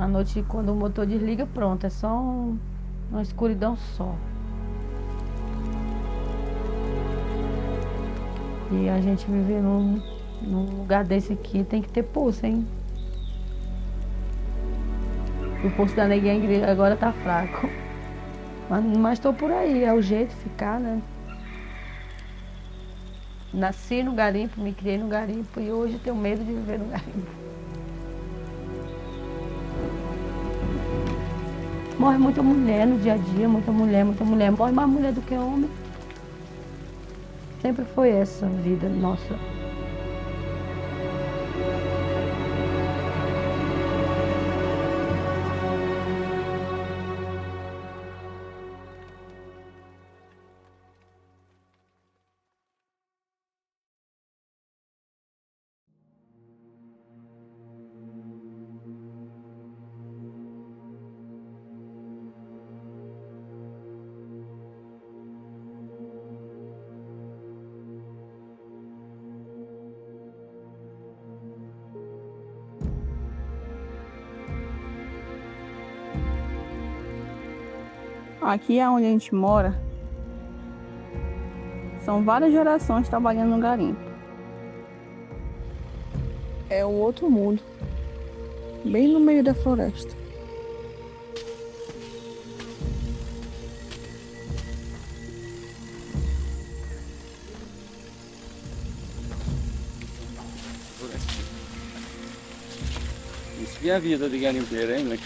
À noite, quando o motor desliga, pronto, é só uma escuridão só. E a gente viver num lugar desse aqui tem que ter poço, hein? O poço da Neguinha agora tá fraco. Mas tô por aí, é o jeito de ficar, né? Nasci no garimpo, me criei no garimpo e hoje tenho medo de viver no garimpo. Morre muita mulher no dia a dia, muita mulher, muita mulher. Morre mais mulher do que homem. Sempre foi essa a vida nossa. Aqui é onde a gente mora, são várias gerações trabalhando no garimpo. É o outro mundo, bem no meio da floresta. Isso que é a vida de garimpeiro, hein, né?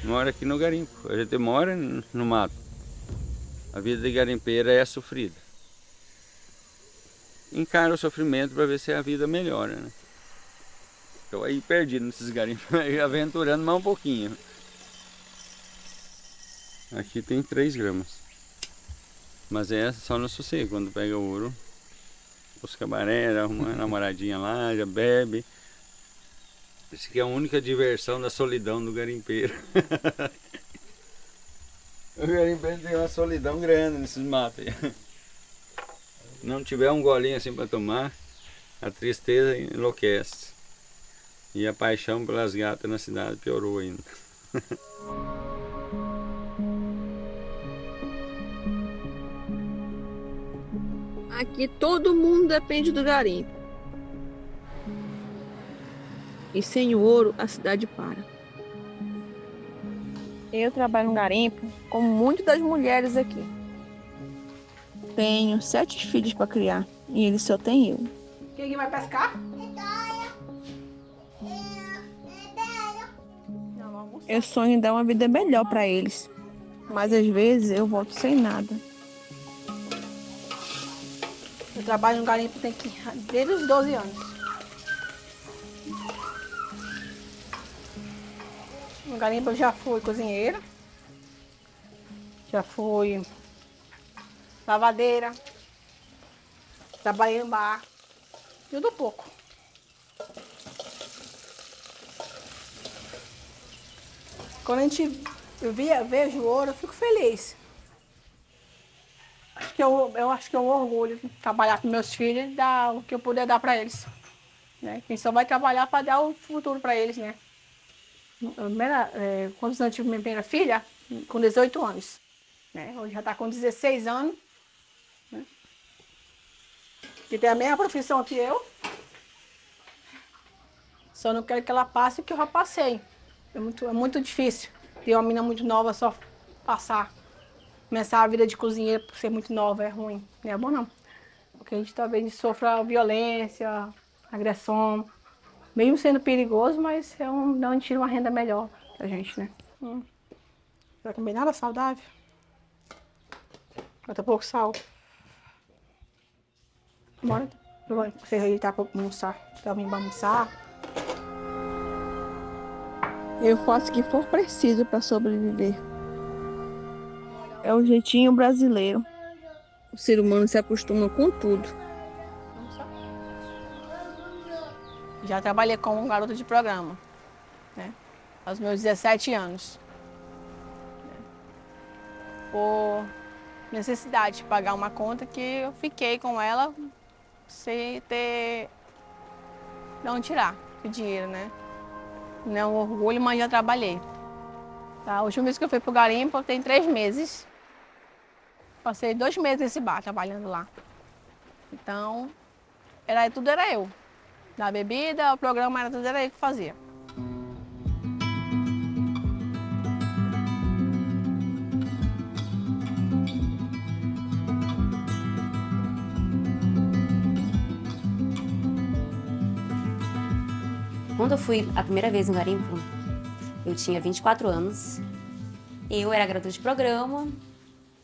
Mora aqui no garimpo, a gente mora no mato. A vida de garimpeiro é sofrida. Encara o sofrimento para ver se a vida melhora, né? Estou aí perdido nesses garimpos, aventurando mais um pouquinho. Aqui tem 3 gramas. Mas é só no sossego, quando pega ouro. Os cabaré, arruma uma namoradinha lá, já bebe. Isso aqui é a única diversão da solidão do garimpeiro. O garimpeiro tem uma solidão grande nesses matos aí. Não tiver um golinho assim para tomar, a tristeza enlouquece. E a paixão pelas gatas na cidade piorou ainda. Aqui todo mundo depende do garimpo. E sem o ouro, a cidade para. Eu trabalho no garimpo, como muitas das mulheres aqui. Tenho 7 filhos para criar e eles só têm eu. Quem vai pescar? Eu sonho em dar uma vida melhor para eles, mas às vezes eu volto sem nada. Eu trabalho no garimpo desde os 12 anos. No garimpo eu já fui cozinheira, já fui lavadeira, trabalhei em bar, tudo pouco. Quando vejo o ouro, eu fico feliz. Eu acho que é um orgulho trabalhar com meus filhos e dar o que eu puder dar para eles. Né? Quem só vai trabalhar para dar o futuro para eles, né? Quando eu tive minha primeira filha, com 18 anos. Né? Hoje já está com 16 anos. Né? E tem a mesma profissão que eu. Só não quero que ela passe o que eu já passei. É muito difícil ter uma menina muito nova só passar. Começar a vida de cozinheira por ser muito nova é ruim. Não é bom não. Porque a gente talvez sofra violência, agressão. Mesmo sendo perigoso, mas a gente tira uma renda melhor pra gente, né? Vai comer nada saudável? Bota pouco sal. Bora. Você ajeitar pra almoçar. Pra mim almoçar. Eu faço o que for preciso para sobreviver. É o jeitinho brasileiro. O ser humano se acostuma com tudo. Já trabalhei como garota de programa, né? Aos meus 17 anos. Por necessidade de pagar uma conta que eu fiquei com ela sem ter não tirar o dinheiro, né? Não é um orgulho, mas já trabalhei. Tá? A última vez que eu fui pro garimpo, tem 3 meses. Passei 2 meses nesse bar, trabalhando lá. Então, tudo era eu. Da bebida, o programa tudo era eu que fazia. Quando eu fui a primeira vez no garimpo, eu tinha 24 anos. Eu era garota de programa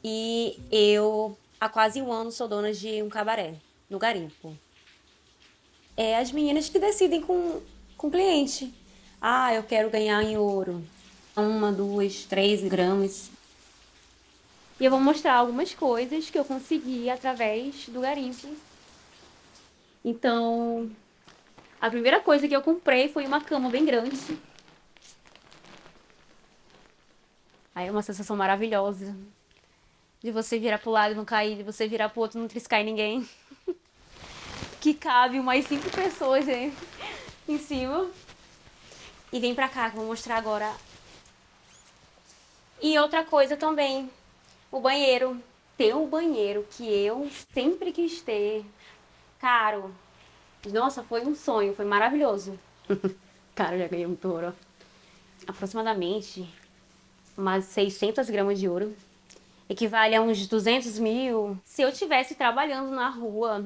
e eu, há quase um ano, sou dona de um cabaré no garimpo. É as meninas que decidem com o cliente. Ah, eu quero ganhar em ouro. 1, 2, 3 gramas. E eu vou mostrar algumas coisas que eu consegui através do garimpo. Então, a primeira coisa que eu comprei foi uma cama bem grande. Aí é uma sensação maravilhosa. De você virar pro lado e não cair, de você virar pro outro e não triscar em ninguém. Que cabe umas 5 pessoas em cima. E vem pra cá que eu vou mostrar agora. E outra coisa também, o banheiro. Ter um banheiro que eu sempre quis ter. Caro. Nossa, foi um sonho, foi maravilhoso. Cara, já ganhei muito ouro. Aproximadamente umas 600 gramas de ouro. Equivale a uns 200 mil. Se eu estivesse trabalhando na rua,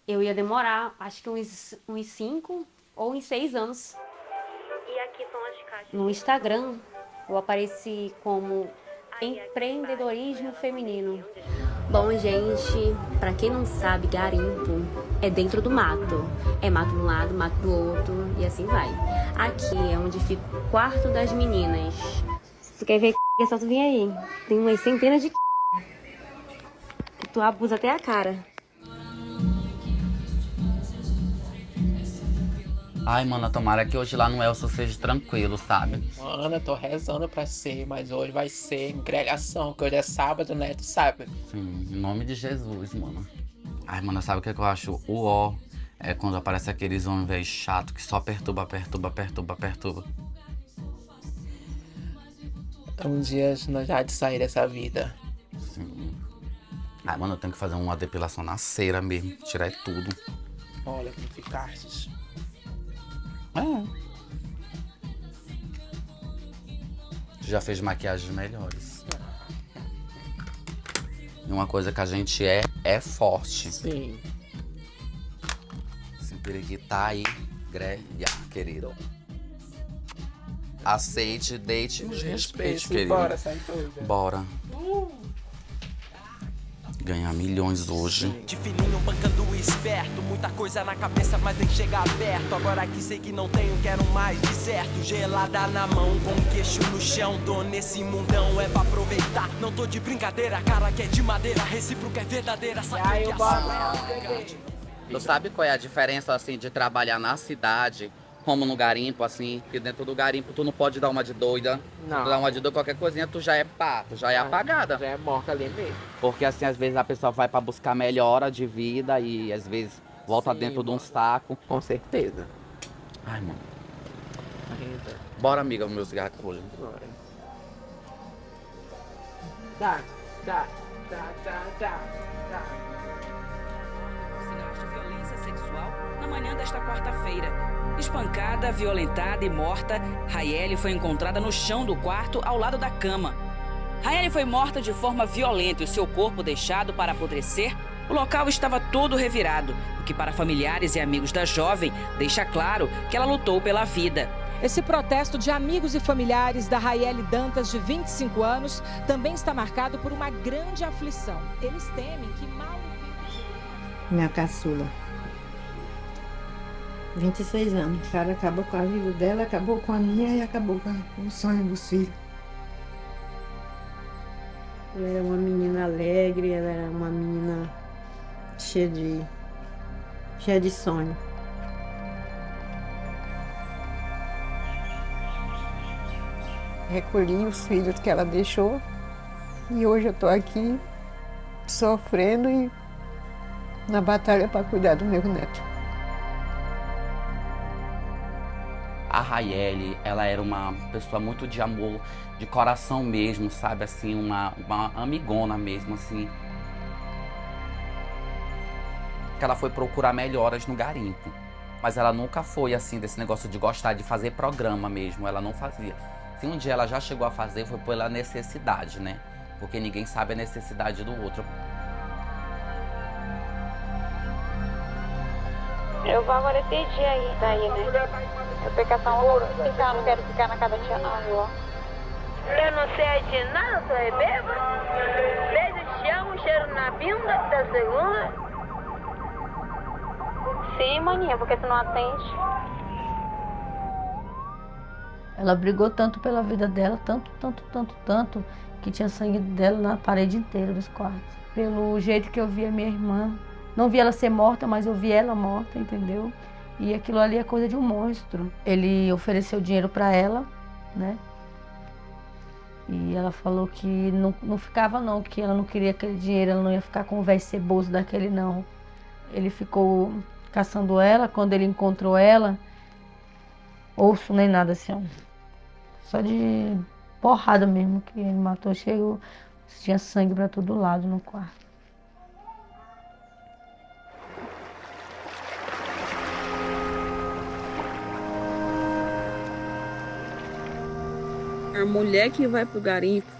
eu ia demorar, acho que uns 5 ou uns 6 anos. E aqui são as caixas. No Instagram, eu apareci como empreendedorismo feminino. Bom, gente, pra quem não sabe, garimpo é dentro do mato. É mato de um lado, mato do outro e assim vai. Aqui é onde fica o quarto das meninas. Se tu quer ver é só tu vir aí. Tem umas centenas de que tu abusa até a cara. Ai, mana, tomara que hoje lá no Elcio seja tranquilo, sabe? Mana, tô rezando pra ser, mas hoje vai ser grelhação, que hoje é sábado, né? Tu sabe? Sim, em nome de Jesus, mano. Ai, mana, sabe o que eu acho? O ó é quando aparece aqueles homens velho chato que só perturba. Um dia nós já há de sair dessa vida. Sim. Ai, mano, eu tenho que fazer uma depilação na cera mesmo, tirar tudo. Olha como ficaste. É. Tu já fez maquiagens melhores. E uma coisa que a gente é forte. Sim. Se periquitar aí, grelha, querido. Aceite, deite, respeite, querido. Bora, sai tudo. Bora. Ganhar milhões hoje. De fininho bancando esperto, muita coisa na cabeça, mas nem chega perto. Agora que sei que não tenho, quero mais de certo. Gelada na mão, com queixo no chão. Tô nesse mundão, é pra aproveitar. Não tô de brincadeira, cara que é de madeira. Recíproca é verdadeira, sabe que Tu sabe qual é a diferença, assim, de trabalhar na cidade, como no garimpo, assim? Que dentro do garimpo tu não pode dar uma de doida. Não. Se tu dá uma de doida, qualquer coisinha, tu já é pá, tu já é apagada. Já é morta ali mesmo. Porque, assim, às vezes a pessoa vai pra buscar melhora de vida e, às vezes, volta dentro de um saco. Com certeza. Ai, mano. Ainda. Bora, amiga, o meu cigarro hoje. Bora. Tá. De violência sexual na manhã desta quarta-feira. Espancada, violentada e morta, Raiele foi encontrada no chão do quarto ao lado da cama. Raiele foi morta de forma violenta e o seu corpo deixado para apodrecer. O local estava todo revirado, o que para familiares e amigos da jovem deixa claro que ela lutou pela vida. Esse protesto de amigos e familiares da Raiele Dantas, de 25 anos, também está marcado por uma grande aflição. Eles temem que mal... Minha caçula. 26 anos. O cara acabou com a vida dela, acabou com a minha e acabou com o sonho dos filhos. Ela era uma menina alegre, ela era uma menina cheia de sonho. Recolhi os filhos que ela deixou e hoje eu estou aqui sofrendo e na batalha para cuidar do meu neto. Raiele, ela era uma pessoa muito de amor, de coração mesmo, sabe? Assim, uma amigona mesmo, assim. Que ela foi procurar melhoras no garimpo. Mas ela nunca foi, assim, desse negócio de gostar de fazer programa mesmo. Ela não fazia. Se um dia ela já chegou a fazer, foi pela necessidade, né? Porque ninguém sabe a necessidade do outro. Eu vou agora esse dia aí, daí, né? Eu pegação ouro, ficar, não quero ficar na casa da tia não, viu? Eu não sei de nada, tu é bêbado. Beijo, te amo, cheiro na binda da segunda. Sim, maninha, porque tu não atende. Ela brigou tanto pela vida dela, tanto, que tinha sangue dela na parede inteira dos quartos. Pelo jeito que eu via minha irmã. Não vi ela ser morta, mas eu vi ela morta, entendeu? E aquilo ali é coisa de um monstro. Ele ofereceu dinheiro para ela, né? E ela falou que não ficava não, que ela não queria aquele dinheiro, ela não ia ficar com o velho ceboso daquele não. Ele ficou caçando ela, quando ele encontrou ela, osso nem nada assim, ó. Só de porrada mesmo que ele matou, chegou, tinha sangue para todo lado no quarto. A mulher que vai pro garimpo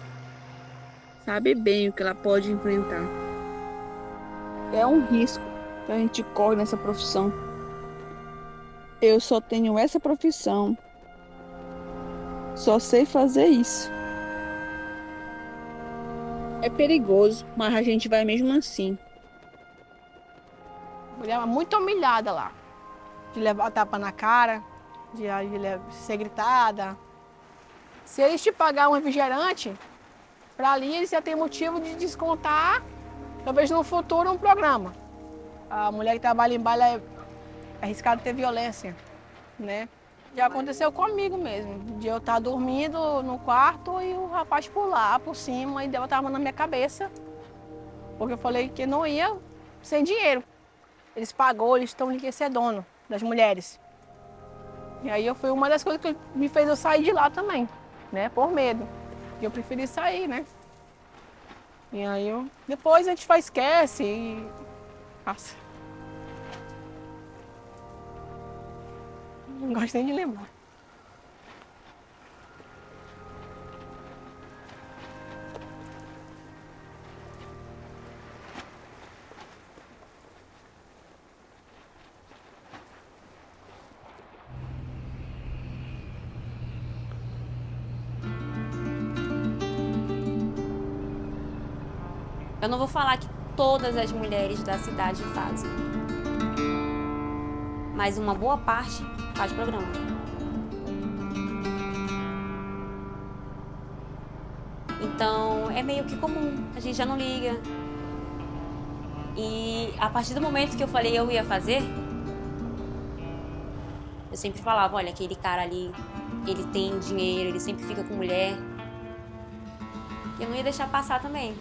sabe bem o que ela pode enfrentar. É um risco que a gente corre nessa profissão. Eu só tenho essa profissão. Só sei fazer isso. É perigoso, mas a gente vai mesmo assim. Mulher muito humilhada lá. De levar tapa na cara, de ser gritada. Se eles te pagar um refrigerante, para ali eles já têm motivo de descontar, talvez no futuro, um programa. A mulher que trabalha em baile é arriscado ter violência, né? Já aconteceu comigo mesmo, de eu estar dormindo no quarto e o rapaz pular por cima e deu uma arma na minha cabeça, porque eu falei que não ia sem dinheiro. Eles pagou, eles estão enriquecedando das mulheres. E aí foi uma das coisas que me fez eu sair de lá também. Né, por medo. E eu preferi sair, né? E aí depois a gente esquece e passa. Não gosto nem de lembrar. Eu não vou falar que todas as mulheres da cidade fazem, mas uma boa parte faz programa. Então é meio que comum, a gente já não liga. E a partir do momento que eu falei eu ia fazer, eu sempre falava, olha, aquele cara ali, ele tem dinheiro, ele sempre fica com mulher. Eu não ia deixar passar também.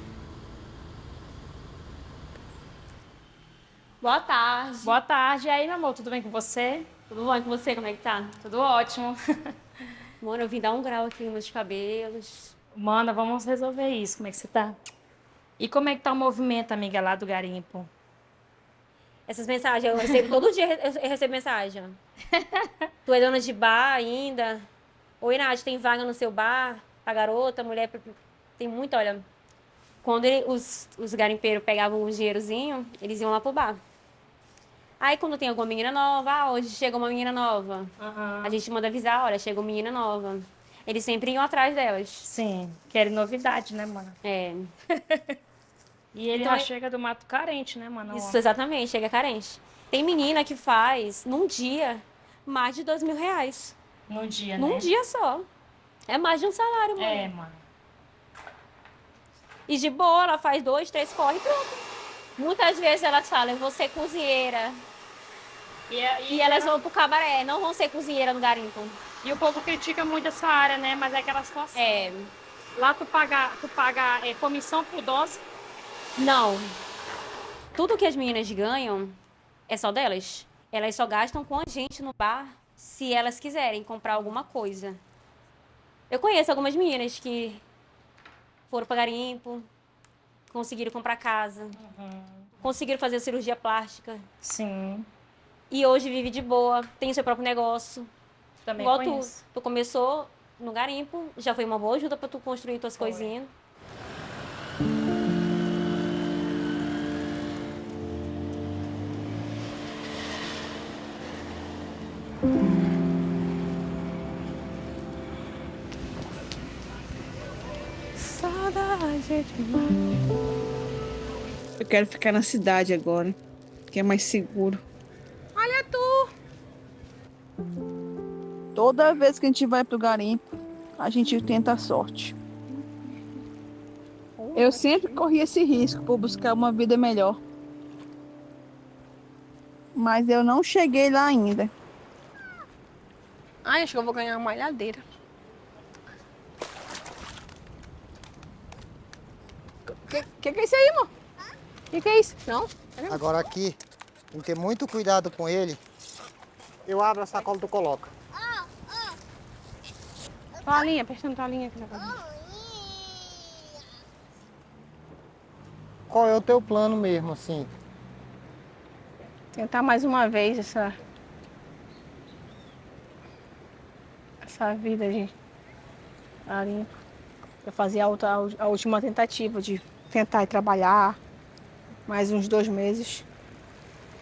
Boa tarde. Boa tarde. E aí, meu amor, tudo bem com você? Tudo bom? E com você, como é que tá? Tudo ótimo. Mano, eu vim dar um grau aqui nos meus cabelos. Mana, vamos resolver isso. Como é que você tá? E como é que tá o movimento, amiga, lá do garimpo? Essas mensagens, eu recebo todo dia, eu recebo mensagem. Tu é dona de bar ainda? Oi, Nath, tem vaga no seu bar? Pra garota, mulher, tem muito, olha... Quando os garimpeiros pegavam o dinheirozinho, eles iam lá pro bar. Aí quando tem alguma menina nova, hoje chega uma menina nova. A gente manda avisar, olha, chegou uma menina nova. Eles sempre iam atrás delas. Sim, querem novidade, né, mano? É. E ele então, já chega do mato carente, né, mano? Isso, exatamente, chega carente. Tem menina que faz, num dia, mais de R$2.000. Num dia, né? Num dia só. É mais de um salário, mano. É, mano. E de boa, ela faz 2, 3 corre e pronto. Muitas vezes elas falam, eu vou ser cozinheira. E elas vão pro cabaré, não vão ser cozinheira no garimpo. E o povo critica muito essa área, né? Mas é aquela situação. É. Lá tu paga comissão por dose? Não. Tudo que as meninas ganham é só delas. Elas só gastam com a gente no bar se elas quiserem comprar alguma coisa. Eu conheço algumas meninas que foram para garimpo, conseguiram comprar casa, conseguiram fazer cirurgia plástica. Sim. E hoje vive de boa, tem o seu próprio negócio. Também Igual conheço. tu começou no garimpo, já foi uma boa ajuda para tu construir tuas coisinhas. Saudade demais. Eu quero ficar na cidade agora, que é mais seguro. Olha tu! Toda vez que a gente vai pro garimpo, a gente tenta a sorte. Eu sempre corri esse risco por buscar uma vida melhor. Mas eu não cheguei lá ainda. Ai, acho que eu vou ganhar uma malhadeira. Que é isso aí, amor? Que é isso? Não? Agora aqui, tem que ter muito cuidado com ele. Eu abro a sacola e tu coloca. Toalhinha, prestando toalhinha aqui na casa. Qual é o teu plano mesmo, assim? Tentar mais uma vez essa vida de garimpo. Eu fazia a última tentativa de tentar ir trabalhar mais uns 2 meses.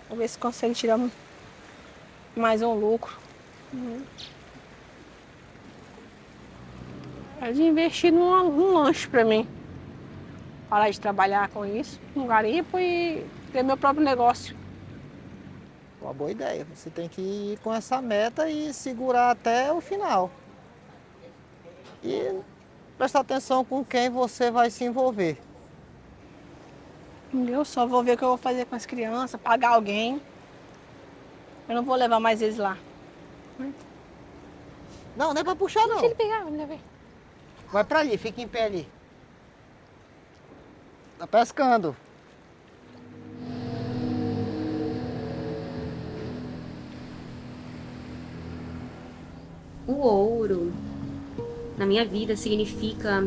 Vou ver se consigo tirar mais um lucro. É de investir num lanche pra mim. Parar de trabalhar com isso, no garimpo e ter meu próprio negócio. Uma boa ideia. Você tem que ir com essa meta e segurar até o final. E prestar atenção com quem você vai se envolver. Eu só vou ver o que eu vou fazer com as crianças, pagar alguém. Eu não vou levar mais eles lá. Não, não é pra puxar, não. Deixa ele pegar, vamos ver. Vai pra ali, fica em pé ali. Tá pescando. O ouro na minha vida significa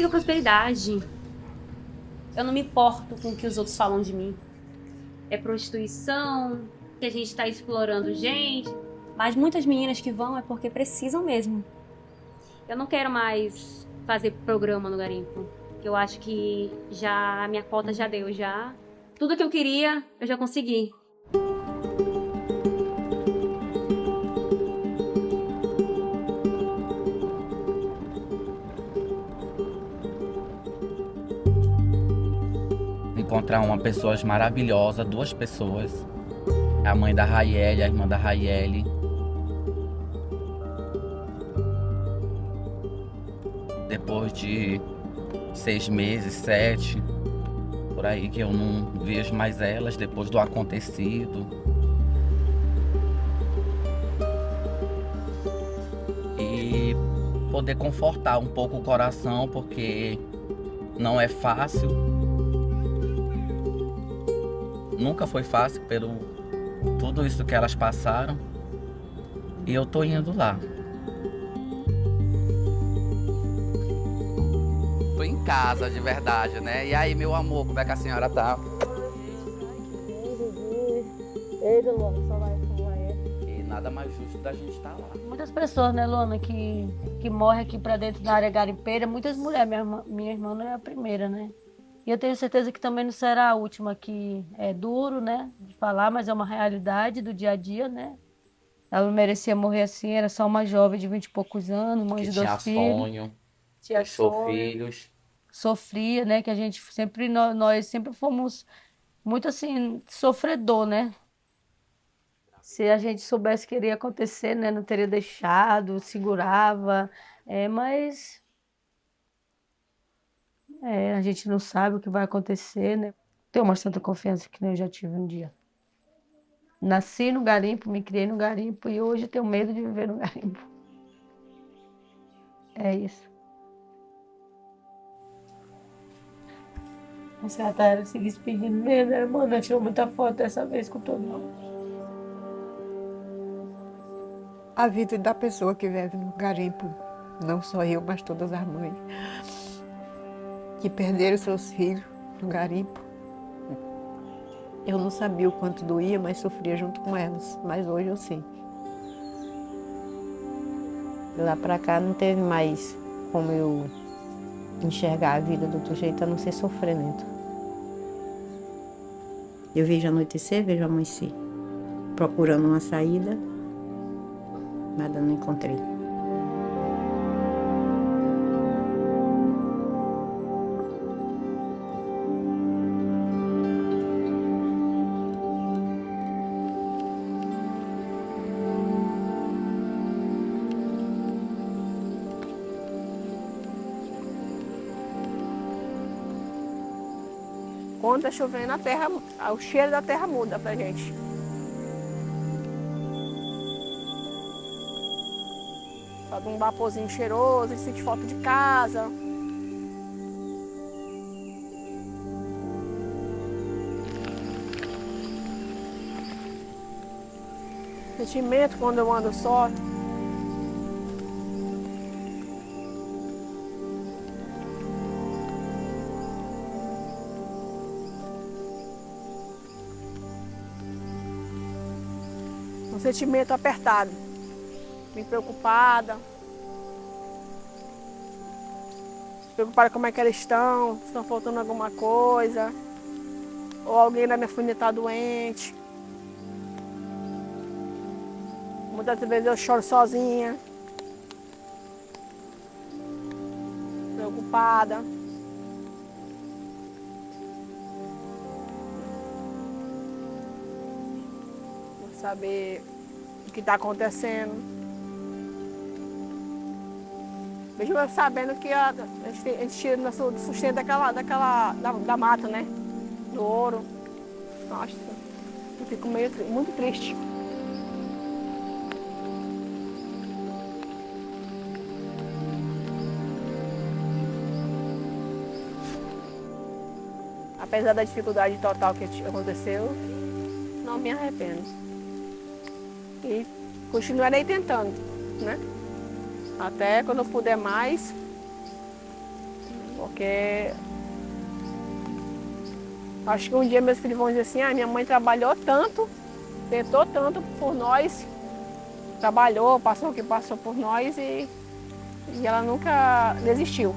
prosperidade. Eu não me importo com o que os outros falam de mim. É prostituição, que a gente tá explorando gente. Mas muitas meninas que vão é porque precisam mesmo. Eu não quero mais fazer programa no garimpo. Eu acho que já a minha cota já deu, já. Tudo que eu queria, eu já consegui. Encontrar uma pessoa maravilhosa, 2 pessoas. A mãe da Raiele, a irmã da Raiele. Depois de 6 meses, 7, por aí que eu não vejo mais elas depois do acontecido. E poder confortar um pouco o coração, porque não é fácil. Nunca foi fácil pelo tudo isso que elas passaram. E eu tô indo lá. Tô em casa de verdade, né? E aí, meu amor, como é que a senhora tá? Eita, Luana, só vai como é. E nada mais justo da gente estar lá. Muitas pessoas, né, Luana, que morrem aqui pra dentro da área garimpeira, muitas mulheres, minha irmã não é a primeira, né? E eu tenho certeza que também não será a última, que é duro, né, de falar, mas é uma realidade do dia a dia, né? Ela não merecia morrer assim, era só uma jovem de 20 e poucos anos, mãe de 2 filhos. Sonho, Tinha sonho, filhos. Sofria, né, que a gente sempre, nós sempre fomos muito assim, sofredor, né? Se a gente soubesse que iria acontecer, né, não teria deixado, segurava, mas... a gente não sabe o que vai acontecer, né? Tenho mais tanta confiança que nem eu já tive um dia. Nasci no garimpo, me criei no garimpo e hoje tenho medo de viver no garimpo. É isso. Essa ela tá se despedindo mesmo, né? Mano, tirou muita foto dessa vez com todo mundo. a vida da pessoa que vive no garimpo, não só eu, mas todas as mães, que perderam seus filhos no garimpo. Eu não sabia o quanto doía, mas sofria junto com elas, mas hoje eu sei. De lá pra cá não teve mais como eu enxergar a vida do outro jeito, a não ser sofrimento. Eu vejo anoitecer, vejo amanhecer, procurando uma saída, nada não encontrei. Quando tá chovendo, a terra, o cheiro da terra muda pra gente. Sobe um vaporzinho cheiroso, a gente sente falta de casa. Sentimento quando eu ando só. Um sentimento apertado, bem preocupada. Preocupada como é que eles estão, se estão faltando alguma coisa. Ou alguém da minha família está doente. Muitas vezes eu choro sozinha. Preocupada. Saber o que está acontecendo. Mesmo eu sabendo que a gente tira nosso sustento da mata, né? Do ouro. Nossa, eu fico muito triste. Apesar da dificuldade total que aconteceu, não me arrependo. E continuarei tentando, né? Até quando eu puder mais, porque acho que um dia meus filhos vão dizer assim, minha mãe trabalhou tanto, tentou tanto por nós, trabalhou, passou o que passou por nós e ela nunca desistiu.